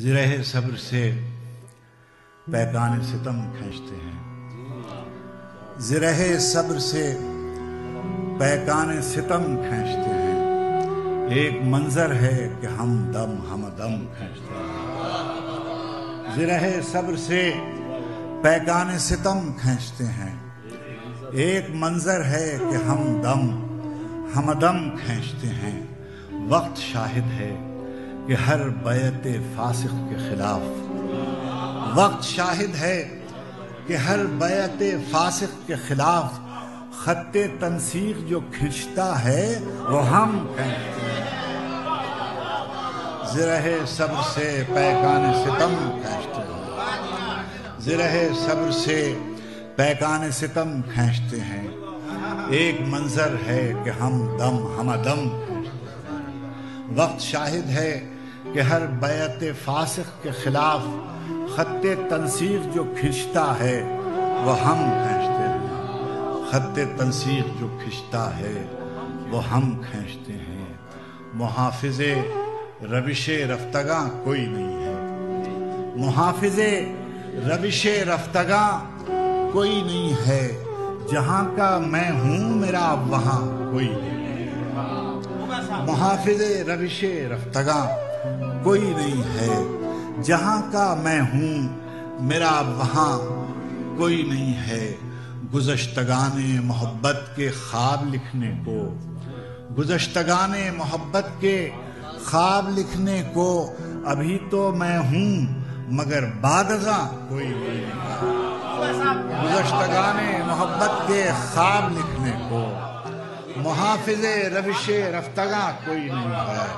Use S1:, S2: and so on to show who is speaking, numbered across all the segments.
S1: ज़िरह सब्र से पैगान सितम खींचते हैं। ज़िरह सब्र से पैगान सितम खींचते हैं। एक मंजर है कि हम दम खींचते हैं। ज़िरह सब्र से पैगान सितम खींचते हैं। एक मंजर है कि हम दम खींचते हैं। वक्त शाहिद है कि हर बैत फासिक के खिलाफ, वक्त शाहिद है कि हर बैत फासिक के खिलाफ खत्ते तनसीख जो खिंचता है वो हम खींचते हैं। ज़िरह सब्र से पैगान सितम खींचते हैं। ज़िरह सब्र से पैगान सितम खींचते हैं। एक मंजर है कि हम दम खींचते हैं। वक्त शाहिद है कि हर बैत फासिक के खिलाफ खत्ते तनसीख जो खिंचता है वो हम खींचते हैं। खत्ते तनसीख जो खिंचता है वो हम खींचते हैं। मुहाफिज़े रविशे रफ्तगा कोई नहीं है। मुहाफिज़े रविशे रफ्तगा कोई नहीं है। जहाँ का मैं हूँ मेरा वहाँ कोई नहीं है। मुहाफिज़े रविशे रफ्तगा कोई नहीं है। जहाँ का मैं हूँ मेरा वहाँ कोई नहीं है। गुज़श्तगाने मोहब्बत के ख्वाब लिखने को, गुज़श्तगाने मोहब्बत के ख्वाब लिखने को अभी तो मैं हूँ मगर बादगा कोई नहीं है। गुज़श्तगाने मोहब्बत के ख्वाब लिखने को मुहाफिज़े रविशे रफ्तगा कोई नहीं है।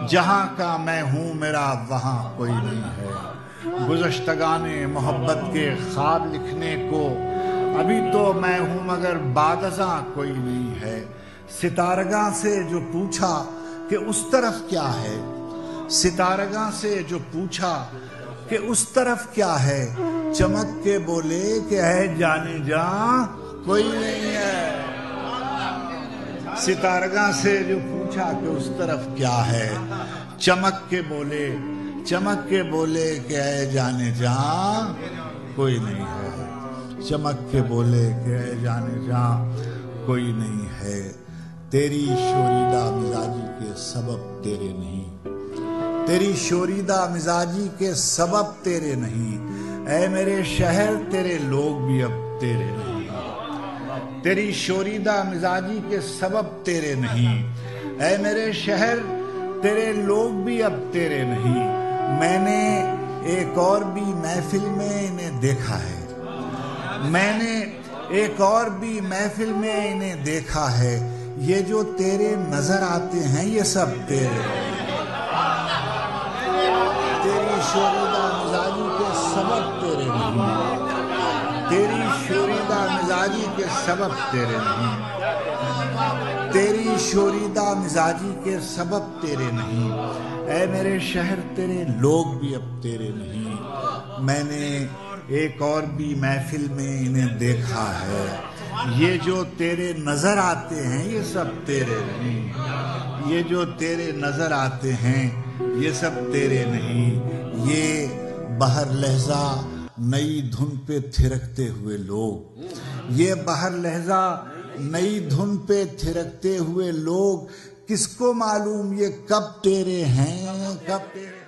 S1: जहाँ का मैं हूँ मेरा वहाँ कोई नहीं है। गुज़श्तगाने मोहब्बत के ख्वाब लिखने को अभी तो मैं हूँ मगर बादज़ा कोई नहीं है। सितारगा से जो पूछा कि उस तरफ क्या है, सितारगा से जो पूछा कि उस तरफ क्या है, चमक के बोले कि है जाने जा कोई नहीं है। सितारगा से जो पूछा कि उस तरफ क्या है, चमक के बोले कि है जाने जा कोई नहीं है। चमक के बोले कि है जाने जा कोई नहीं है। तेरी शोरीदा मिजाजी के सबब तेरे नहीं, तेरी शोरीदा मिजाजी के सबब तेरे नहीं। ऐ मेरे शहर तेरे लोग भी अब तेरे नहीं। तेरी शोरीदा मिजाजी के सबब तेरे नहीं। ऐ मेरे शहर तेरे लोग भी अब तेरे नहीं। मैंने एक और भी महफिल में इन्हें देखा है। मैंने एक और भी महफिल में इन्हें देखा है। ये जो तेरे नजर आते हैं ये सब तेरे। तेरी शोरीदा मिजाजी के सबब तेरे नहीं। तेरी शोरीदा मिजाजी के सबब तेरे नहीं। तेरी शोरीदा मिजाजी के सबब तेरे नहीं। ऐ मेरे शहर तेरे लोग भी अब तेरे नहीं। मैंने एक और भी महफिल में इन्हें देखा है। ये जो तेरे नजर आते हैं ये सब तेरे नहीं। ये जो तेरे नजर आते हैं ये सब तेरे नहीं। ये बहर लहजा नई धुन पे थिरकते हुए लोग, ये बहर लहजा नई धुन पे थिरकते हुए लोग, किसको मालूम ये कब तेरे हैं कब तेरे